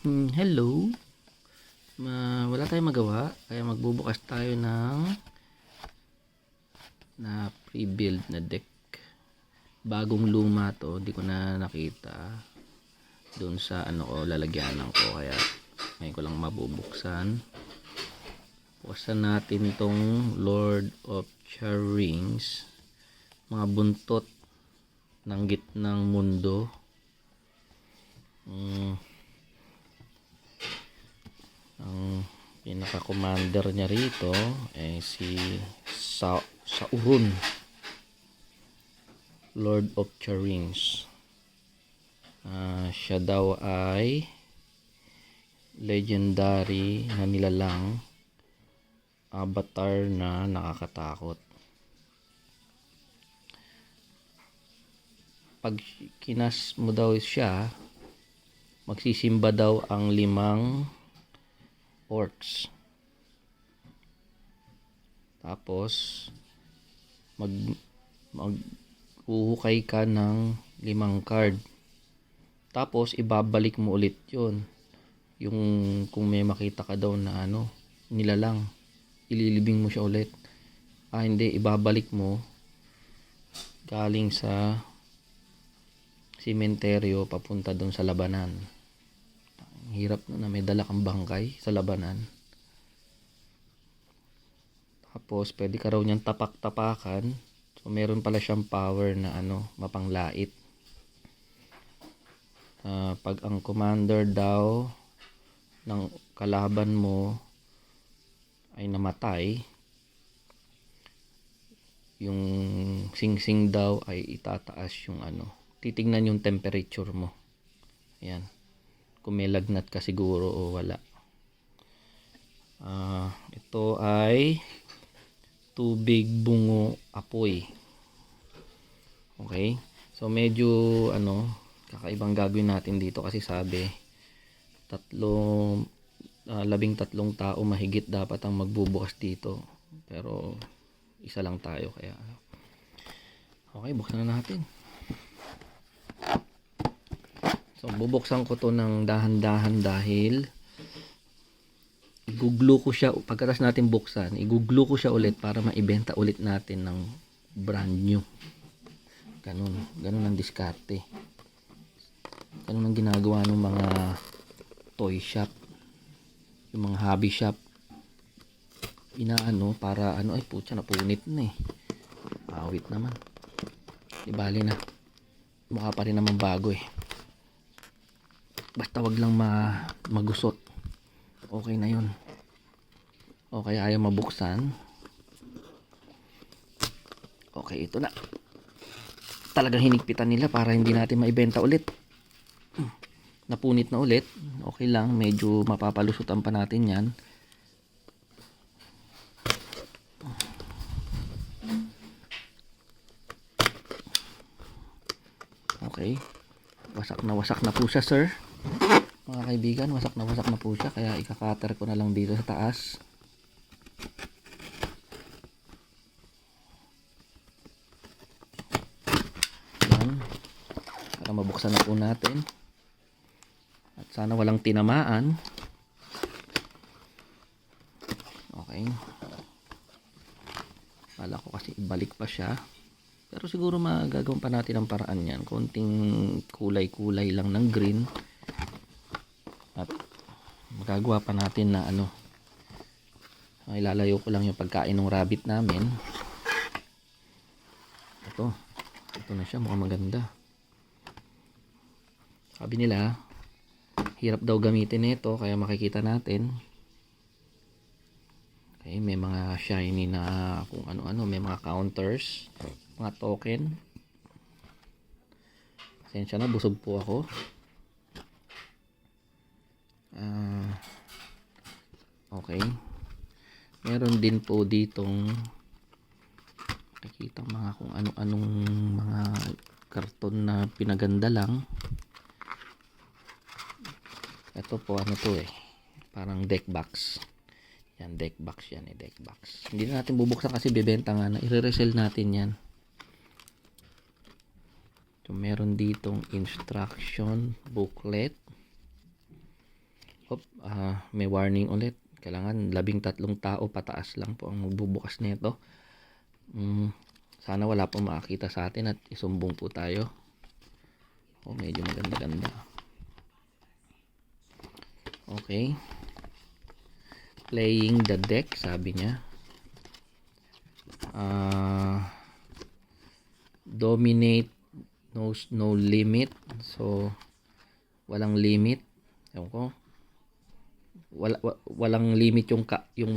Hello. Wala tayong magawa kaya magbubukas tayo ng pre-build na deck. Bagong luma to, hindi ko na nakita doon sa lalagyanan ko, kaya ngayon ko lang mabubuksan. Buksan natin tong Lord of Charings, mga buntot ng gitnang mundo. Ang pinaka-commander niya rito ay si Sauron, Lord of Charings. Siya daw ay legendary na nilalang avatar na nakakatakot. Pag kinas mo daw siya, magsisimba daw ang 5 orcs. Tapos maghuhukay ka ng 5 card. Tapos ibabalik mo ulit 'yon. Yung kung may makita ka daw na nilalang, ililibing mo siya ulit. Hindi, ibabalik mo galing sa sementeryo papunta doon sa labanan. Hirap na may dala kang bangkay sa labanan. Tapos pwede ka raw niyang tapak-tapakan. So meron pala siyang power na mapanglait. Pag ang commander daw ng kalaban mo ay namatay, yung sing-sing daw ay itataas yung titignan yung temperature mo. Ayan, kung may lagnat ka siguro o wala. Ito ay tubig, bungo, apoy. Okay, so medyo kakaibang gagawin natin dito kasi sabi 13 tao mahigit dapat ang magbubukas dito, pero isa lang tayo, kaya okay, buksan na natin. So bubuksan ko to ng dahan-dahan dahil i-glue ko siya pagkatapos natin buksan. I-glue ko siya ulit para maibenta ulit natin ng brand new. Ganun ang diskarte. Ganun ang ginagawa ng mga toy shop, yung mga hobby shop. Para ay putya, napunit na eh. Awit naman. Di bali na. Mukha pa rin naman bago eh. Basta wag lang magusot. Okay na yun. Okay, ayaw mabuksan. Okay, ito na. Talagang hinigpitan nila para hindi natin maibenta ulit. Napunit na ulit. Okay lang, medyo mapapalusutan pa natin yan. Okay. Wasak na po siya, sir. Mga kaibigan, wasak na po siya, kaya ikakater ko na lang dito sa taas. Yan, para mabuksan na po natin at sana walang tinamaan. Okay, wala ko kasi ibalik pa siya, pero siguro magagawan pa natin ang paraan yan. Konting kulay lang ng green at magagawa pa natin na ilalayo ko lang yung pagkain ng rabbit namin. Ito na siya, mukhang maganda. Sabi nila hirap daw gamitin ito, kaya makikita natin. Okay, may mga shiny na kung ano-ano, may mga counters, mga token. Pasensya na, busog po ako. Okay, meron din po ditong nakikita mga kung ano-anong mga karton na pinaganda lang. Ito po parang deck box. Yan, deck box yan eh, deck box. Hindi na natin bubuksan kasi bibenta nga na, i-resell natin yan. So meron ditong instruction booklet. May warning ulit. Kailangan 13 tao pataas lang po ang magbubukas nito. Sana wala pong makakita sa atin at isumbong po tayo. Medyo maganda-ganda. Okay. Playing the deck, sabi niya. Dominate, no limit. So, walang limit. Ewan ko. Walang limit yung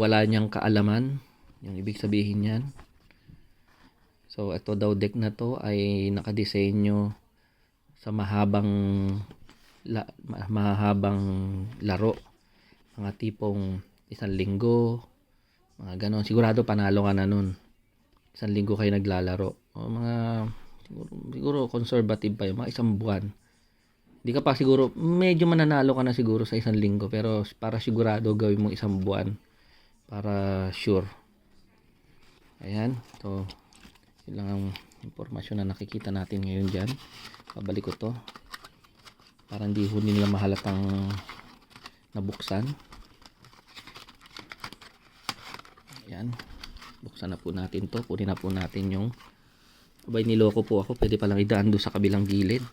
wala niyang kaalaman. Yung ibig sabihin niyan. So, ito daw deck na to ay nakadesenyo sa mahabang laro. Mga tipong 1 linggo, mga ganon. Sigurado panalo ka na nun. 1 linggo kayo naglalaro. Siguro conservative pa yun. Mga 1 buwan. Hindi ka pa siguro, medyo mananalo ka na siguro sa 1 linggo. Pero para sigurado gawin mong 1 buwan. Para sure. Ayan. So, yun lang ang impormasyon na nakikita natin ngayon dyan. Babalik ko to. Para hindi nila mahalatang nabuksan. Ayan. Buksan na po natin to. Kunin na po natin yung niloko po ako. Pwede palang idaan doon sa kabilang gilid.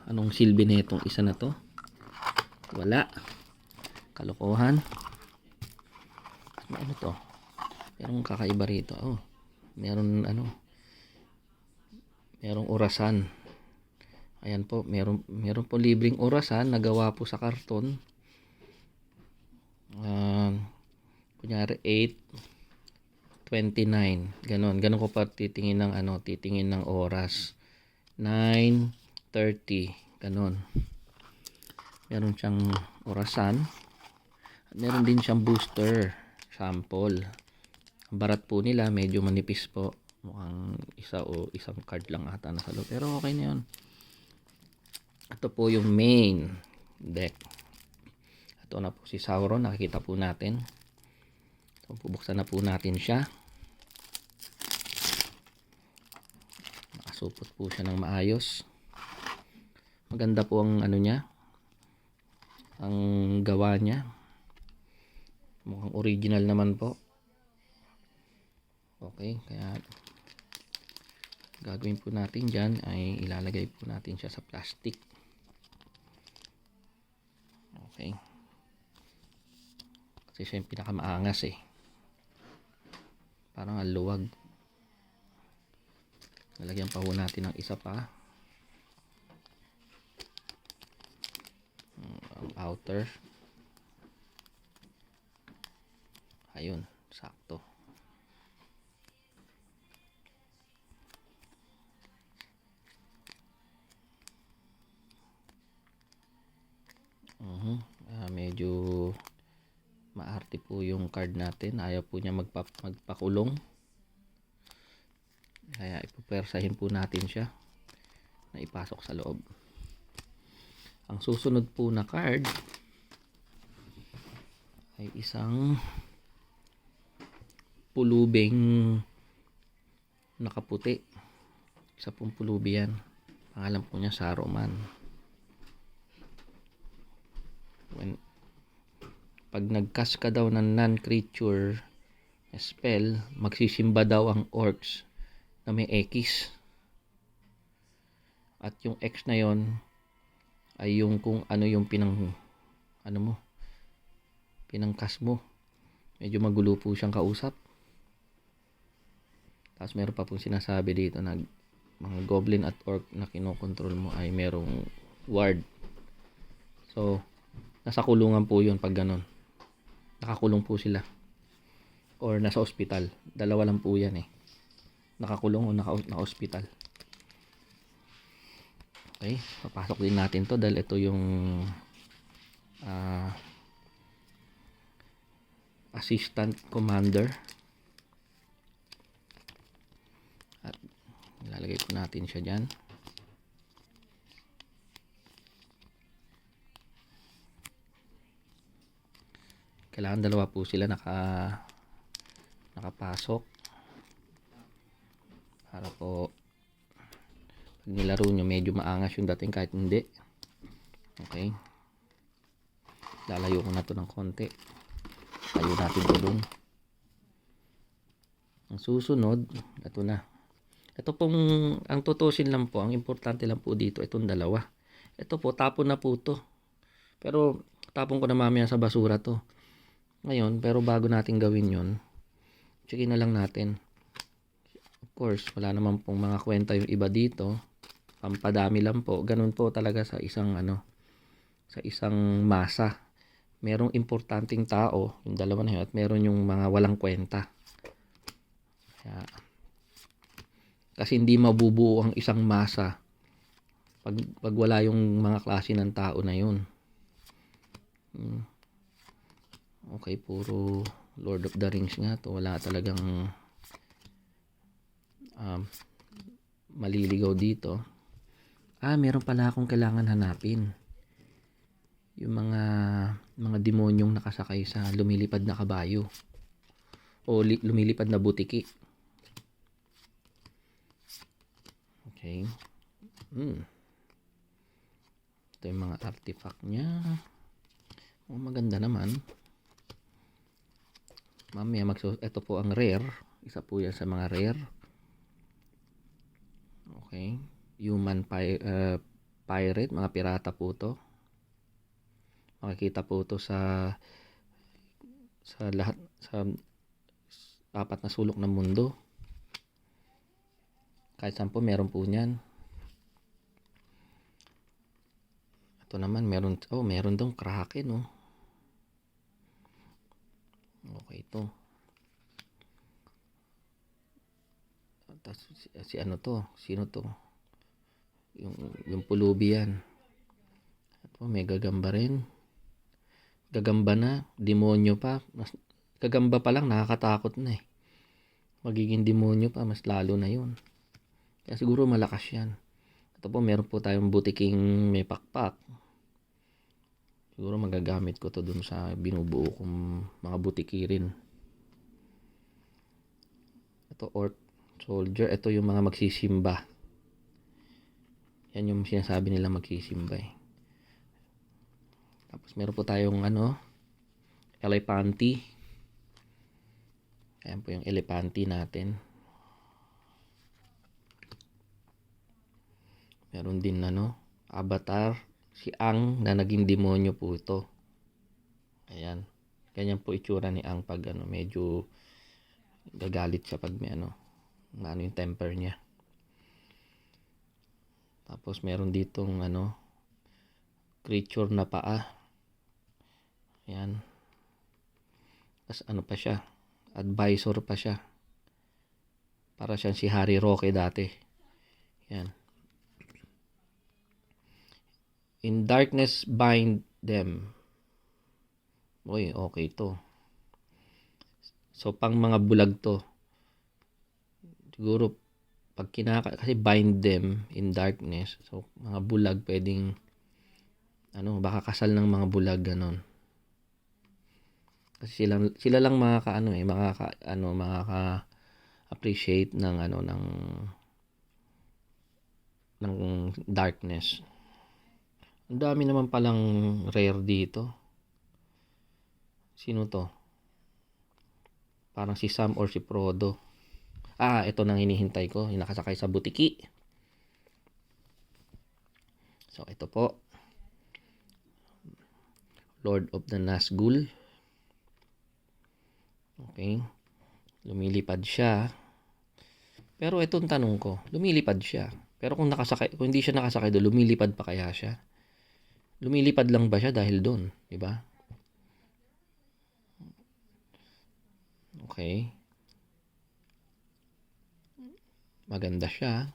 Anong silbi na itong isa na to? Wala. Kalokohan. Ano to? Merong kakaiba rito. Merong orasan. Ayan po. Meron po libreng orasan. Nagawa po sa karton. Kunyari 8:29. Ganon ko pa titingin ng oras. 9:30. Ganon. Meron siyang orasan. At meron din siyang booster sample. Ang barat po nila medyo manipis po. Mukhang isang card lang ata nasa loob. Pero okay na yun. Ito po yung main deck. Ito na po si Sauron. Nakikita po natin. So, bubuksan na po natin siya. Nakasupot po siya ng maayos. Maganda po ang niya. Ang gawa niya. Mukhang original naman po. Okay, kaya gagawin po natin dyan ay ilalagay po natin siya sa plastic. Okay. Kasi siya yung pinakamaangas Parang aluwag. Lalagyan pa po natin ng isa pa. Ang outer. Ayun, sakto. Medyo maarte po yung card natin. Ayaw po niya magpakulong. Kaya ipupersahin po natin siya na ipasok sa loob. Ang susunod po na card ay isang pulubing nakaputi. Isa pong pulubi yan. Pangalan po niya Saruman. Pag nag-cast ka daw ng non-creature spell, magsisimba daw ang orcs na may X. At yung X na yon ay yung kung ano yung pinang-cast mo. Medyo magulo po siyang kausap. Tapos meron pa pong sinasabi dito na mga goblin at orc na kinokontrol mo ay merong ward. So, nasa kulungan po yun pag ganon. Nakakulong po sila. Or nasa ospital. Dalawa lang po yan Nakakulong o naka-ospital. Okay. Papasok din natin to dahil ito yung assistant commander. At ilalagay po natin siya dyan. Kailangan dalawa po sila nakapasok para po pag nilaro nyo medyo maangas yung dating kahit hindi. Okay. Lalayo ko na to ng konti. Tayo natin to dun. Ang susunod, ito na. Ito pong, ang tutusin lang po, ang importante lang po dito, itong dalawa. Ito po, tapon na po to. Pero, tapon ko na mamaya sa basura to. Ngayon, pero bago natin gawin yon, checkin na lang natin. Of course, wala naman pong mga kwenta yung iba dito. Pampadami lang po. Ganun po talaga sa isang sa isang masa. Merong importanteng tao, yung dalawa na yun, at meron yung mga walang kwenta. Kaya, kasi hindi mabubuo ang isang masa pag wala yung mga klase ng tao na yun. Okay, puro Lord of the Rings nga to. Wala talagang maliligaw dito. Meron pala akong kailangan hanapin. Yung mga demonyong nakasakay sa lumilipad na kabayo o lumilipad na butiki. Okay. Ito yung mga artifact niya. Maganda naman. Mamaya ito po ang rare. Isa po yan sa mga rare. Okay. Human pirate. Mga pirata po to. Makikita po to sa lahat, sa apat na sulok ng mundo. Kahit saan po meron po niyan. Ito naman meron dong kraken, Okay ito. Tapos si ano to? Sino to? Yung pulubi yan. Ito may gagamba rin. Gagamba na, demonyo pa. Mas gagamba pa lang nakakatakot na eh. Magiging demonyo pa, mas lalo na 'yun. Kaya siguro malakas yan. Ito po, meron po tayong butiking may pakpak. Siguro magagamit ko to dun sa binubuo kong mga butiki rin. Ito, Orc Soldier. Ito yung mga magsisimba. Yan yung sinasabi nila magsisimba eh. Tapos meron po tayong elephante. Ayan po yung elephante natin. Meron din avatar, si Ang na naging demonyo po ito. Ayan. Ganyan po itsura ni Ang pag medyo gagalit siya pag may yung temper niya. Tapos meron ditong creature na paa. Ayan. Tapos pa siya? Advisor pa siya. Para siyang si Harry Roque dati. Ayan. In darkness bind them. Uy, okay to. So, pang mga bulag to. Siguro, pag kasi bind them in darkness. So, mga bulag pwedeng, baka kasal ng mga bulag, ganon. Kasi sila lang makaka-appreciate ng darkness. Ang dami naman palang rare dito. Sino to? Parang si Sam or si Frodo. Ito nang hinihintay ko. Yung nakasakay sa butiki. So, ito po. Lord of the Nazgul. Okay. Lumilipad siya. Pero itong tanong ko, lumilipad siya. Pero kung hindi siya nakasakay doon, lumilipad pa kaya siya? Lumilipad lang ba siya dahil doon? Diba? Okay. Maganda siya.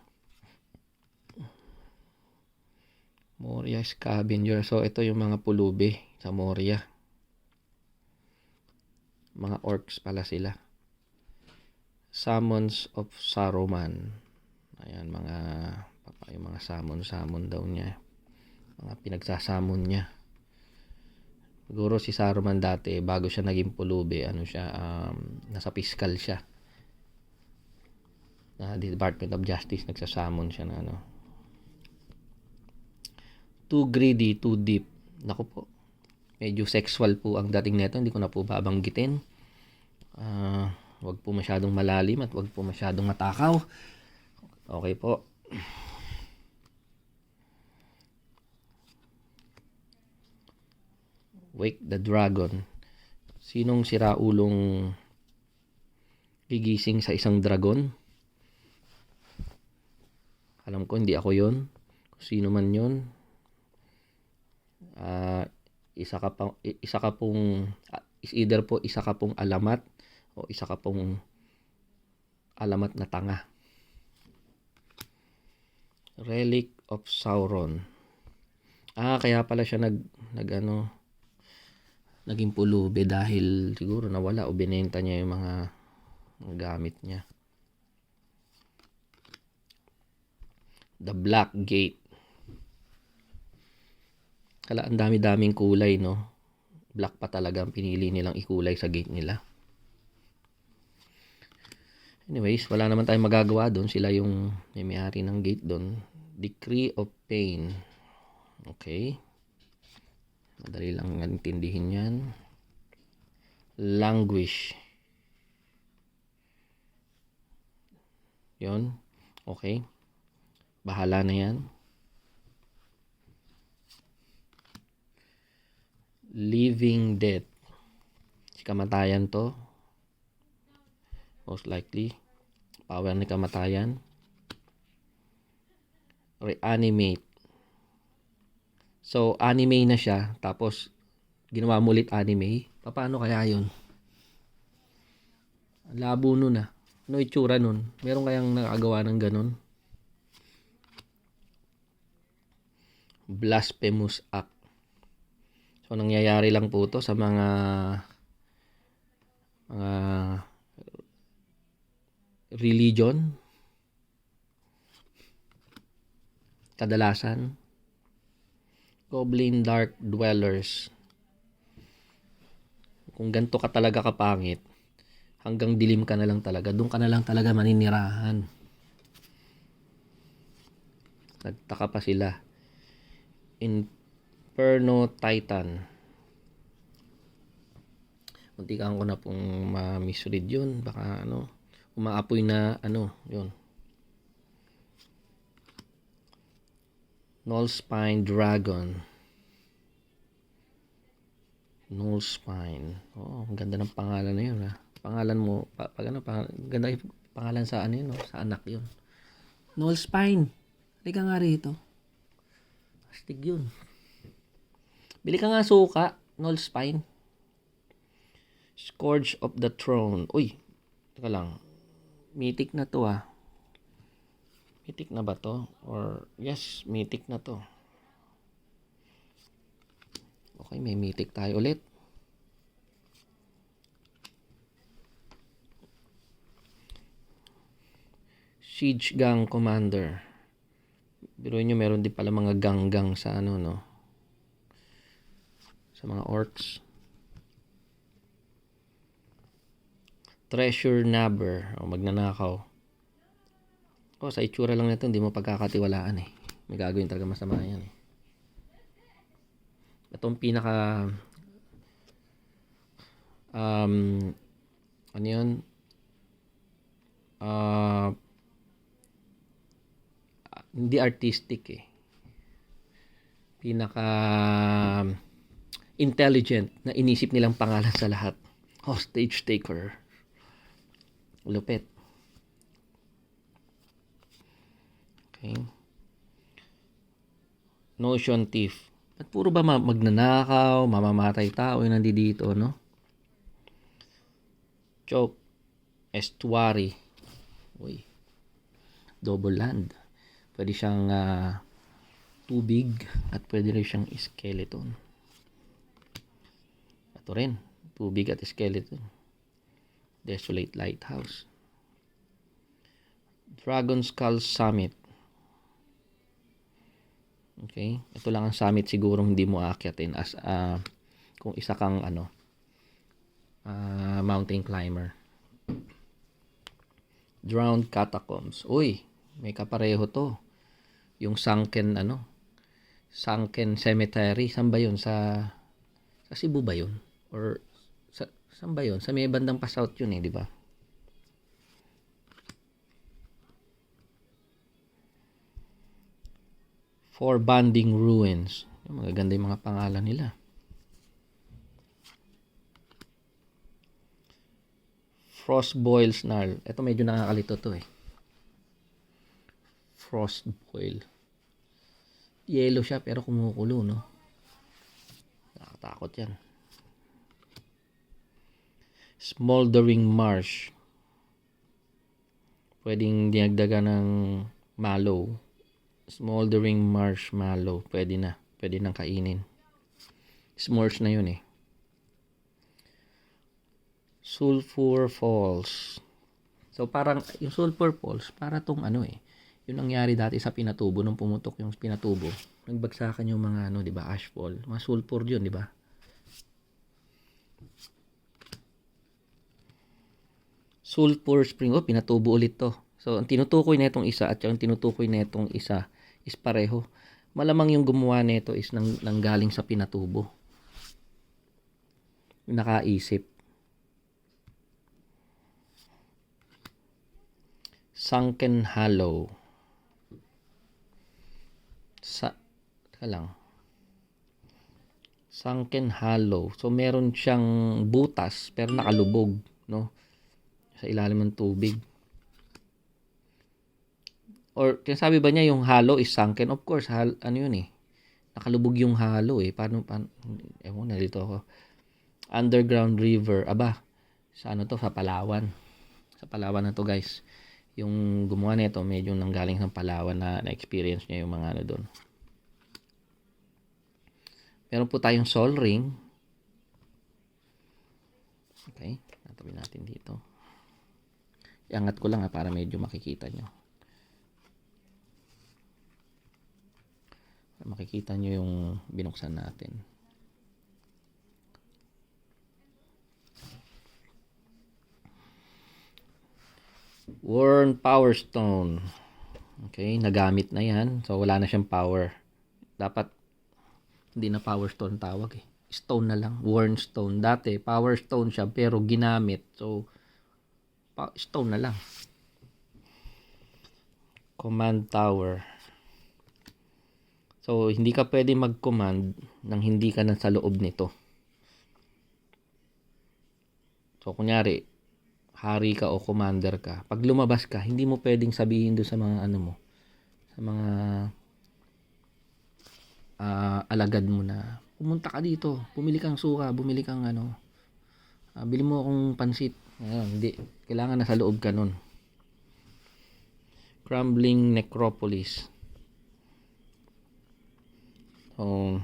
Moria Scavenger. So, ito yung mga pulubi sa Moria. Mga orcs pala sila. Summons of Saruman. Ayan, yung mga summon daw niya. Mga pinagsasamon niya. Siguro si Saruman dati, bago siya naging pulubi, nasa fiscal siya. Department of Justice, nagsasamon siya na Too greedy, too deep. Naku po. medyo sexual po ang dating nito, hindi ko na po babanggitin. Wag po masyadong malalim at wag po masyadong matakaw. Okay po. Wake the Dragon. Sinong siraulong gigising sa isang dragon? Alam ko hindi ako yon. Kung sino man yon, isa ka pong is either po isa ka pong alamat o isa ka pong alamat na tanga. Relic of Sauron. Kaya pala siya naging pulubi dahil siguro nawala o binenta niya yung mga gamit niya. The Black Gate. Kala ang dami-daming kulay, no? Black pa talaga ang pinili nilang ikulay sa gate nila. Anyways, wala naman tayong magagawa doon. Sila yung may-ari ng gate doon. Decree of Pain. Okay. Madali lang intindihin yan. Languish. Yon. Okay. Bahala na yan. Living Death. Si kamatayan to. Most likely. Power ni kamatayan. Reanimate. So, anime na siya. Tapos, ginawa mo ulit anime. Paano kaya yun? Labo nun ah. Ano itsura nun? Meron kayang nakagawa ng ganun? Blasphemous Act. So, nangyayari lang po to sa mga religion. Kadalasan. Goblin Dark Dwellers. Kung ganito ka talaga kapangit, hanggang dilim ka na lang talaga. Doon ka na lang talaga maninirahan. Nagtaka pa sila. Inferno Titan. Muntikan ko na pong ma-misread yun. Baka umaapoy na yun. Nullspine Dragon. Nullspine. Ang ganda ng pangalan na yun. Pangalan mo, ganda yung pangalan sa yun, sa anak yun. Nullspine. Halika nga rito. Astig yun. Bili ka nga suka. Nullspine. Scourge of the Throne. Uy, teka lang. Mythic na to Mythic na ba to? Or, yes, mythic na to. Okay, may mythic tayo ulit. Siege Gang Commander. Biruin nyo, meron din pala mga gang-gang sa sa mga orcs. Treasure Nabber. Magnanakaw. Sa itsura lang nito, hindi mo pagkakatiwalaan May gagawin talaga masama yan Itong pinaka ano yun? Hindi artistic Pinaka intelligent na inisip nilang pangalan sa lahat. Hostage Taker. Lupit. Okay. Notion Thief. At puro ba magnanakaw, mamamatay tao yung nandito, no? Choke. Estuary. Uy. Double land. Pwede siyang tubig at pwede rin siyang skeleton. Ito rin. Tubig at skeleton. Desolate Lighthouse. Dragon Skull Summit. Okay? Ito lang ang summit siguro hindi mo aakyatin as kung isa kang mountain climber. Drowned Catacombs. Uy, may kapareho to. Yung sunken cemetery. Saan ba yun? Sa Sa Cebu ba yun? Or saan ba yun? Sa may bandang pa south yun di ba? Four Bonding Ruins. Magaganda yung mga pangalan nila. Frostboil Snarl. Ito medyo nakakalito to Frostboil. Yellow siya pero kumukulo, no? Nakakatakot yan. Smoldering Marsh. Pwedeng dinagdagan ng mallow. Smoldering marshmallow. Pwede na. Pwede nang kainin. S'mores na yun Sulphur Falls. So parang yung Sulphur Falls, para tong yung nangyari dati sa Pinatubo nung pumutok yung Pinatubo. Nagbagsakan yung mga di ba, ashfall. Mga sulphur yun, di ba? Sulphur Spring, Pinatubo ulit to. So ang tinutukoy na itong isa at yung tinutukoy na itong isa is pareho. Malamang yung gumawa nito is nanggaling sa Pinatubo. Nakaisip. Sunken Hollow. Teka lang. Sunken Hollow. So meron siyang butas pero nakalubog, no? Sa ilalim ng tubig. Or sabi ba niya yung hollow is sunken? Of course, ano yun nakalubog yung hollow Paano ewan na dito ako. Underground river. Aba, sa to? Sa Palawan. Sa Palawan na to, guys. Yung gumawa nito medyo nanggaling sa Palawan na-experience niya yung mga doon. Meron po tayong Sol Ring. Okay, natabi natin dito. Iangat ko lang para medyo makikita nyo. Makikita nyo yung binuksan natin. Worn Power Stone. Okay, nagamit na yan. So, wala na siyang power. Dapat, hindi na Power Stone tawag Stone na lang. Worn Stone. Dati, Power Stone siya, pero ginamit. So, stone na lang. Command Tower. So, hindi ka pwede mag-command nang hindi ka na sa loob nito. So, kunyari, hari ka o commander ka. Pag lumabas ka, hindi mo pwedeng sabihin doon sa mga sa mga alagad mo na pumunta ka dito, bumili kang suka, bumili kang bili mo akong pansit. Hindi. Kailangan na sa loob ka nun. Crumbling Necropolis. So,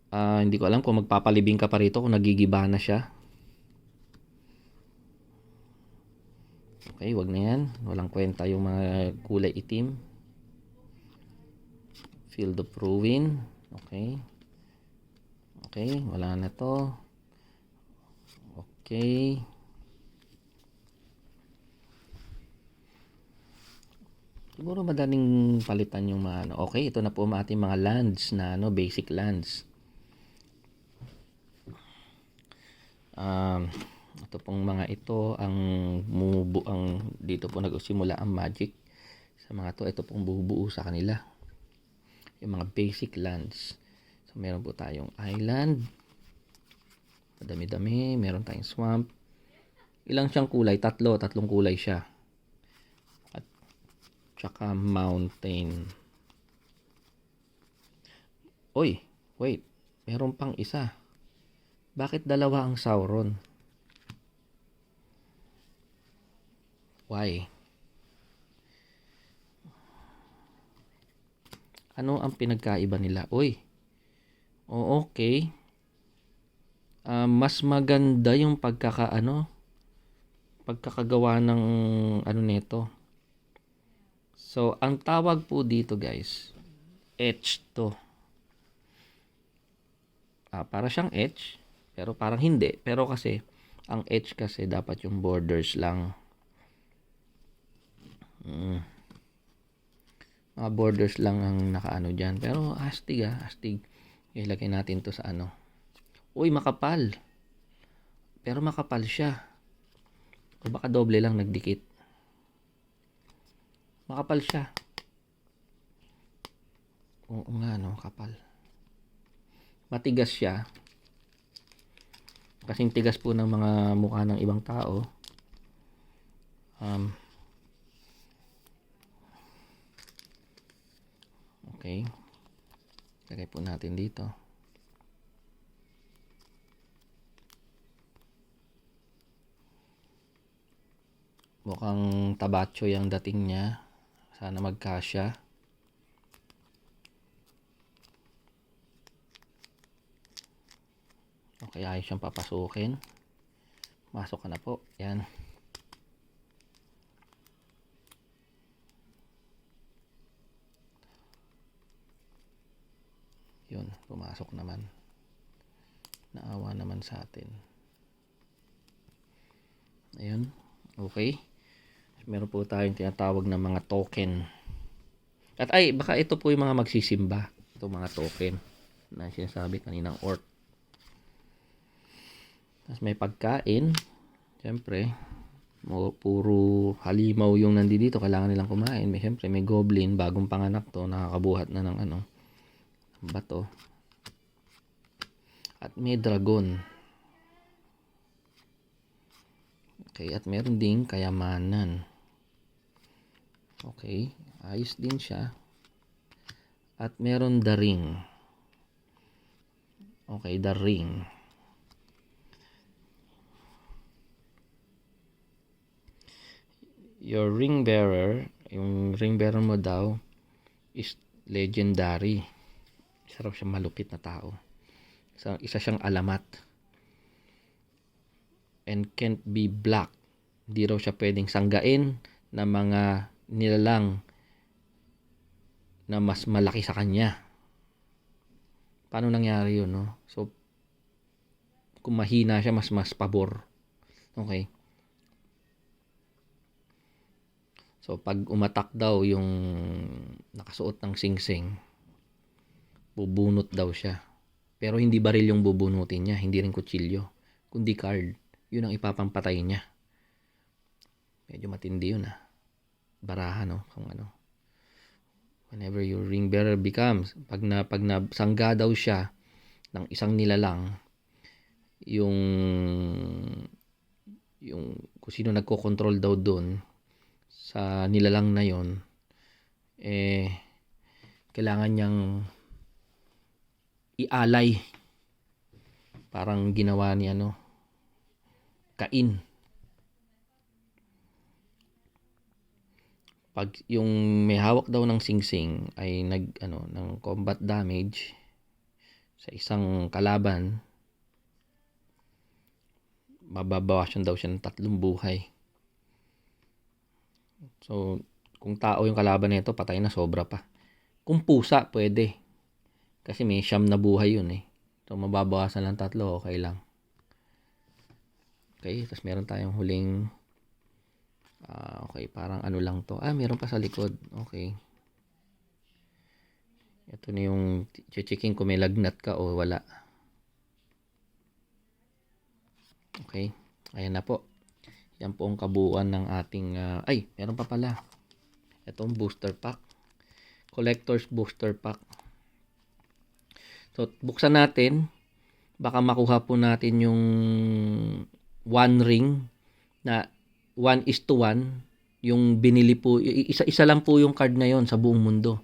hindi ko alam kung magpapalibing ka pa rito kung nagigiba na siya. Okay, wag na yan. Walang kwenta yung mga kulay itim. Field of Ruin. Okay. Okay, wala na to. Okay. Siguro madaling palitan yung mga Okay, ito na po ang ating mga lands na basic lands. Ito pong mga ito ang dito po nagsimula ang magic sa mga to. Ito pong bubuo sa kanila. Yung mga basic lands. So meron po tayong island. Madami-dami. Meron tayong swamp. Ilang siyang kulay? Tatlong kulay siya. At tsaka mountain. Oy, wait. Meron pang isa. Bakit dalawa ang Sauron? Why? Ano ang pinagkaiba nila? Oy. Oh, okay. Mas maganda yung pagkakagawa ng nito. So, ang tawag po dito, guys, etch to. Para siyang etch, pero parang hindi. Pero kasi, ang etch kasi dapat yung borders lang. Mga borders lang ang nakaano dyan. Pero astig. Ilagay natin to sa Uy, makapal. Pero makapal siya. O baka doble lang nagdikit. Makapal siya. Oo nga, no, kapal. Matigas siya. Kasing tigas po ng mga mukha ng ibang tao. Okay. Lagay po natin dito. Mukhang tabacho yung dating niya. Sana magkasya. Okay, ayos siyang papasukin. Masok ka na po. Yan. Yun, pumasok naman. Naawa naman sa atin. Ayun. Okay. Meron po tayong tinatawag na mga token. At ay, baka ito po yung mga magsisimba. Ito mga token na sinasabi kaninang orc. Tapos may pagkain. Siyempre, puro halimaw yung nandito. Kailangan nilang kumain. Siyempre, may goblin. Bagong panganak to. Nakakabuhat na ng bato. At may dragon. Okay, at meron ding kayamanan. Okay, ayos din siya. At meron the ring. Okay, the ring. Your ring bearer, yung ring bearer mo daw is legendary. Isa raw siyang malupit na tao. Isa siyang alamat. And can't be black. Hindi raw siya pwedeng sanggain na mga nilalang na mas malaki sa kanya. Paano nangyari yun, no? So, kung mahina siya, mas pabor. Okay. So, pag umatak daw yung nakasuot ng singsing, bubunot daw siya. Pero hindi baril yung bubunutin niya, hindi rin kutsilyo, kundi card. Yun ang ipapampatay niya. Medyo matindi yun, baraha, no? Kung ano. Whenever your ring bearer becomes, pag nasangga daw siya ng isang nilalang, yung kung sino nagko-control daw doon sa nilalang na yon, kailangan niyang ialay. Parang ginawa ni Cain. Pag yung may hawak daw ng singsing ay ng combat damage sa isang kalaban, mababawasan daw siya ng 3 buhay. So, kung tao yung kalaban nito, patay na, sobra pa. Kung pusa, pwede. Kasi may 9 na buhay yun eh. So, mababawasan lang 3, okay lang. Okay, tapos meron tayong huling okay, parang lang to. Meron pa sa likod. Okay. Ito na yung checking kung may lagnat ka o wala. Okay. Ayan na po. Yan po ang kabuuan ng ating meron pa pala. Itong booster pack. Collector's booster pack. So, buksan natin. Baka makuha po natin yung 1 ring na 1:1. Yung binili po, isa lang po yung card na yon sa buong mundo.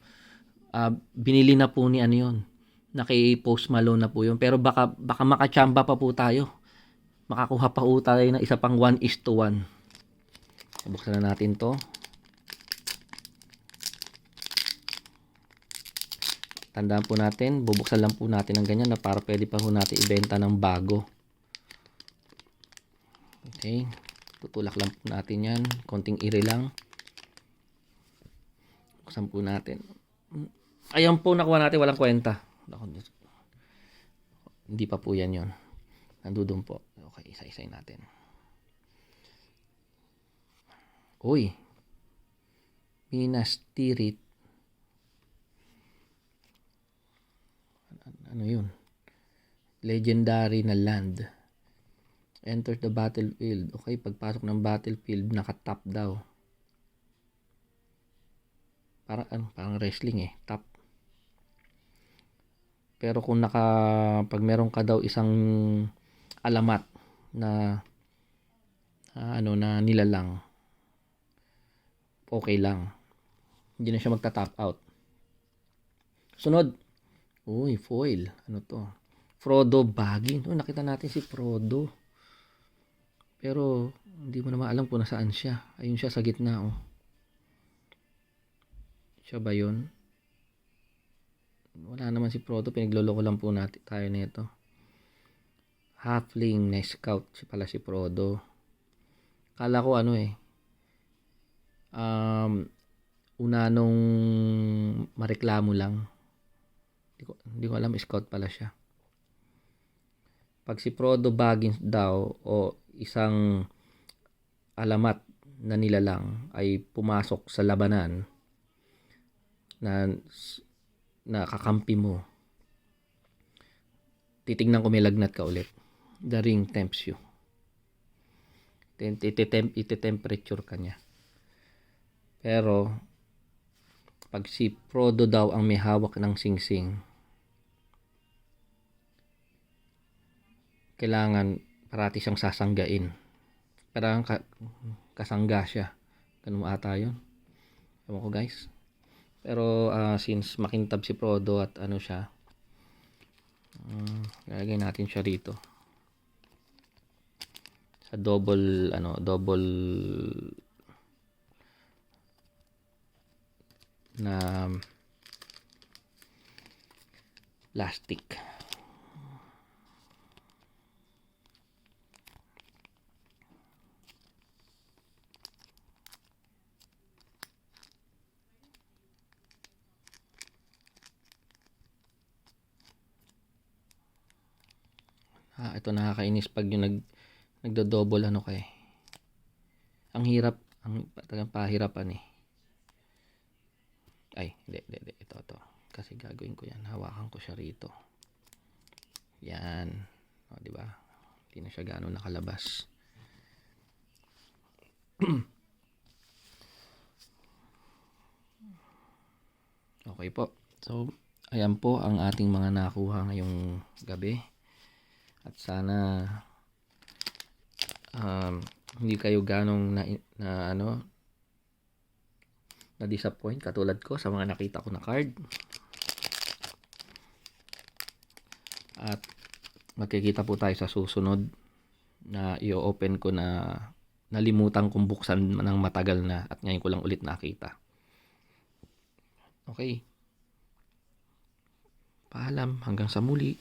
Binili na po ni yon. Naki-Post Malone na po yun. Pero baka makachamba pa po tayo. Makakuha pa po tayo ng isa pang 1:1. Buksan na natin to. Tandaan po natin, bubuksan lang po natin ng ganyan na para pwede pa po natin ibenta ng bago. Okay. Tutulak lang po natin yan. Konting iri lang. Buksan po natin. Ayan po, nakuha natin, walang kwenta. Hindi pa po yan yun. Nandudun po. Okay, isa-isay natin. Uy. Minas Tirith. Ano yun? Legendary na land. Enter the battlefield. Okay, pagpasok ng battlefield, naka-tap daw. Parang wrestling eh, tap. Pero kung pag meron ka daw isang alamat na na nilalang, okay lang. Hindi na siya magta-tap out. Sunod. Uy, foil. Ano to? Frodo Baggins. Nakita natin si Frodo. Pero hindi mo naman alam kung nasaan siya. Ayun siya sa gitna, oh. Siya ba yun? Wala naman si Frodo. Pinagloloko lang po natin tayo nito. Halfling na scout pala si Frodo. Kala ko una nung mareklamo lang. Hindi ko alam, scout pala siya. Pag si Frodo Baggins daw o isang alamat na nilalang ay pumasok sa labanan na kakampi mo, titignan ko may lagnat ka ulit. The ring tempts you. Ite-temperature ka niya. Pero pag si Frodo daw ang may hawak ng singsing, kailangan parati siyang sasanggain. Parang kasangga siya. Ganun ata yun. Ewan ko guys. Pero since makintab si Frodo at siya, lalagay natin siya rito. Sa double na plastic. Ito nakakainis pag yung nagdo-double kay. Ang hirap, talagang pahirapan eh. Ay, hindi. Ito. Kasi gagawin ko yan. Hawakan ko siya rito. Yan. O, diba? Hindi na siya gano'n nakalabas. Okay po. So, ayan po ang ating mga nakuha ngayong gabi. At sana hindi kayo ganong na disappoint katulad ko sa mga nakita ko na card. At magkikita po tayo sa susunod na i-open ko na nalimutan kong buksan ng matagal na at ngayon ko lang ulit nakita. Okay. Paalam, hanggang sa muli.